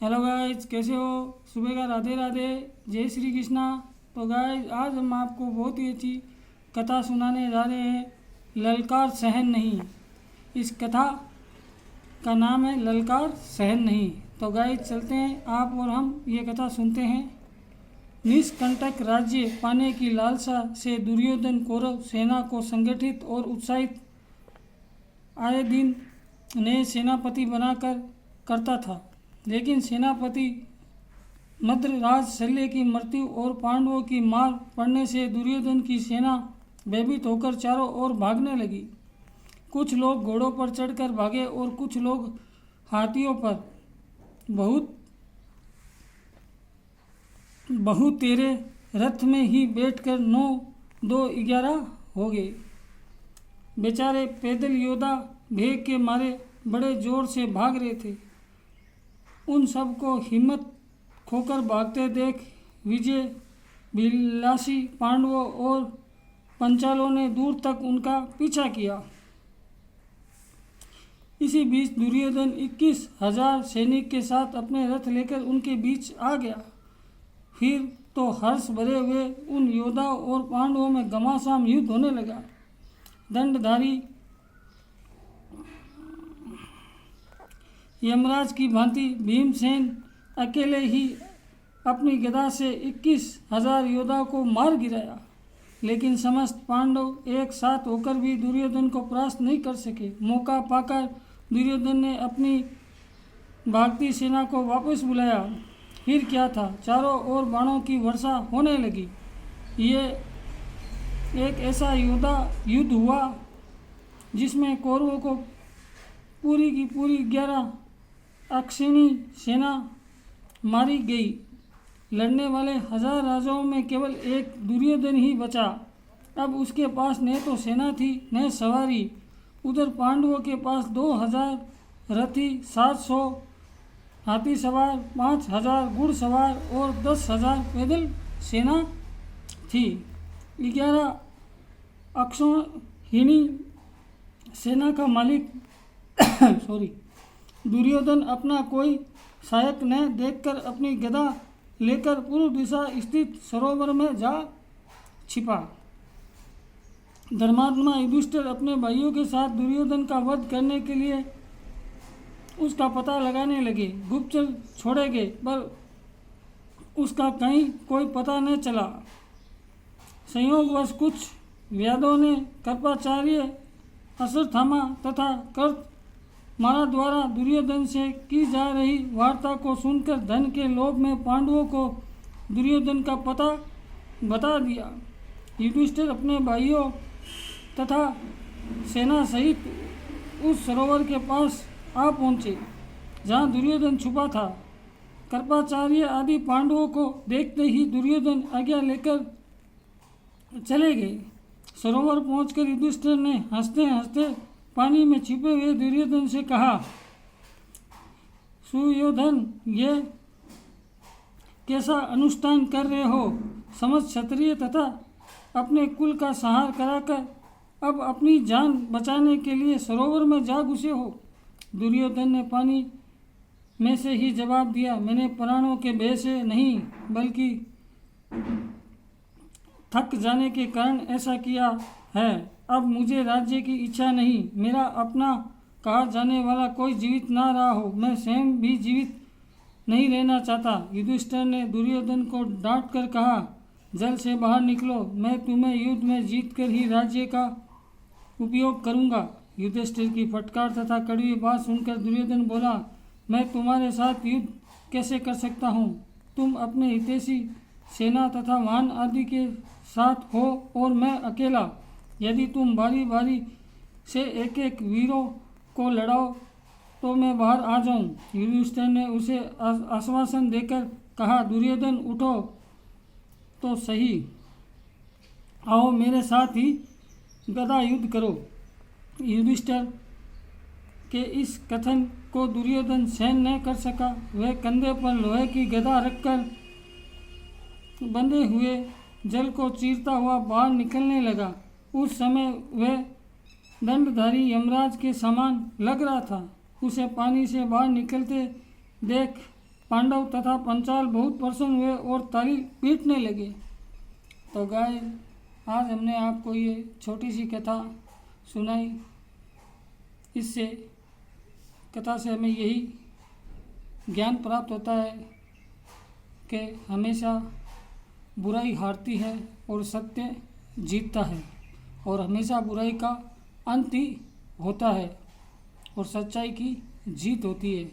Hello guys, कैसे हो? सुबह का राधे राधे, जय श्री कृष्णा। तो गाइज, आज हम आपको बहुत ही अच्छी कथा सुनाने जा रहे हैं, ललकार सहन नहीं। इस कथा का नाम है ललकार सहन नहीं। तो गाइज, चलते हैं, आप और हम ये कथा सुनते हैं। निष्कंटक राज्य पाने की लालसा से दुर्योधन कौरव सेना को संगठित और उत्साहित आए दिन नए सेनापति बनाकर करता था। लेकिन सेनापति मद्रराज शल्य की मृत्यु और पांडवों की मार पड़ने से दुर्योधन की सेना भयभीत होकर चारों ओर भागने लगी। कुछ लोग घोड़ों पर चढ़कर भागे और कुछ लोग हाथियों पर। बहुतेरे रथ में ही बैठकर 9-2-11 हो गए। बेचारे पैदल योद्धा भय के मारे बड़े जोर से भाग रहे थे। उन सबको हिम्मत खोकर भागते देख विजय विलासी पांडवों और पंचालों ने दूर तक उनका पीछा किया। इसी बीच दुर्योधन 21,000 सैनिक के साथ अपने रथ लेकर उनके बीच आ गया। फिर तो हर्ष भरे हुए उन योद्धाओं और पांडवों में घमासान युद्ध होने लगा। दंडधारी यमराज की भांति भीमसेन अकेले ही अपनी गदा से 21,000 योद्धाओं को मार गिराया। लेकिन समस्त पांडव एक साथ होकर भी दुर्योधन को परास्त नहीं कर सके। मौका पाकर दुर्योधन ने अपनी भागती सेना को वापस बुलाया। फिर क्या था, चारों ओर बाणों की वर्षा होने लगी। ये एक ऐसा युद्ध हुआ जिसमें कौरवों को पूरी की पूरी 11 अक्षिणी सेना मारी गई। लड़ने वाले 1000 राजाओं में केवल एक दुर्योधन ही बचा। अब उसके पास न तो सेना थी न सवारी। उधर पांडवों के पास 2000 रथी, 700 हाथी सवार, 5000 घुड़सवार और 10,000 पैदल सेना थी। 11 अक्षौहिणी सेना का मालिक दुर्योधन अपना कोई सहायक न देखकर अपनी गदा लेकर पूर्व दिशा स्थित सरोवर में जा छिपा। धर्मात्मा युधिष्ठिर अपने भाइयों के साथ दुर्योधन का वध करने के लिए उसका पता लगाने लगे। गुप्तचर छोड़े गए पर उसका कहीं कोई पता न चला। संयोगवश कुछ व्याधों ने कृपाचार्य अश्वत्थामा तथा कर्तमारा द्वारा दुर्योधन से की जा रही वार्ता को सुनकर धन के लोभ में पांडवों को दुर्योधन का पता बता दिया। युधिष्ठिर अपने भाइयों तथा सेना सहित उस सरोवर के पास आ पहुँचे जहाँ दुर्योधन छुपा था। कृपाचार्य आदि पांडवों को देखते ही दुर्योधन आज्ञा लेकर चले गए। सरोवर पहुंचकर युधिष्ठिर ने हंसते हंसते पानी में छिपे हुए दुर्योधन से कहा, सुयोधन, ये कैसा अनुष्ठान कर रहे हो? समझ क्षत्रिय तथा अपने कुल का संहार कराकर अब अपनी जान बचाने के लिए सरोवर में जा घुसे हो। दुर्योधन ने पानी में से ही जवाब दिया, मैंने प्राणों के भय से नहीं बल्कि थक जाने के कारण ऐसा किया है। अब मुझे राज्य की इच्छा नहीं। मेरा अपना कहा जाने वाला कोई जीवित ना रहा हो। मैं स्वयं भी जीवित नहीं रहना चाहता। युधिष्ठिर ने दुर्योधन को डांट कर कहा, जल से बाहर निकलो। मैं तुम्हें युद्ध में जीतकर ही राज्य का उपयोग करूंगा। युधिष्ठिर की फटकार तथा कड़वी बात सुनकर दुर्योधन बोला, मैं तुम्हारे साथ युद्ध कैसे कर सकता हूँ? तुम अपने हितैषी सेना तथा वाहन आदि के साथ हो और मैं अकेला। यदि तुम बारी बारी से एक एक वीरों को लड़ाओ तो मैं बाहर आ जाऊं। युधिष्ठिर ने उसे आश्वासन देकर कहा, दुर्योधन, उठो तो सही, आओ मेरे साथ ही गदा युद्ध करो। युधिष्ठिर के इस कथन को दुर्योधन सहन न कर सका। वह कंधे पर लोहे की गदा रखकर बंधे हुए जल को चीरता हुआ बाहर निकलने लगा। उस समय वह दंडधारी यमराज के समान लग रहा था। उसे पानी से बाहर निकलते देख पांडव तथा पंचाल बहुत प्रसन्न हुए और ताली पीटने लगे। तो गाइस आज हमने आपको ये छोटी सी कथा सुनाई। इससे कथा से हमें यही ज्ञान प्राप्त होता है कि हमेशा बुराई हारती है और सत्य जीतता है, और हमेशा बुराई का अंत ही होता है और सच्चाई की जीत होती है।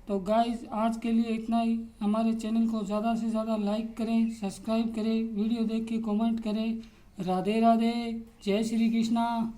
तो गाइस आज के लिए इतना ही। हमारे चैनल को ज़्यादा से ज़्यादा लाइक करें, सब्सक्राइब करें, वीडियो देख के कमेंट करें। राधे राधे, जय श्री कृष्णा।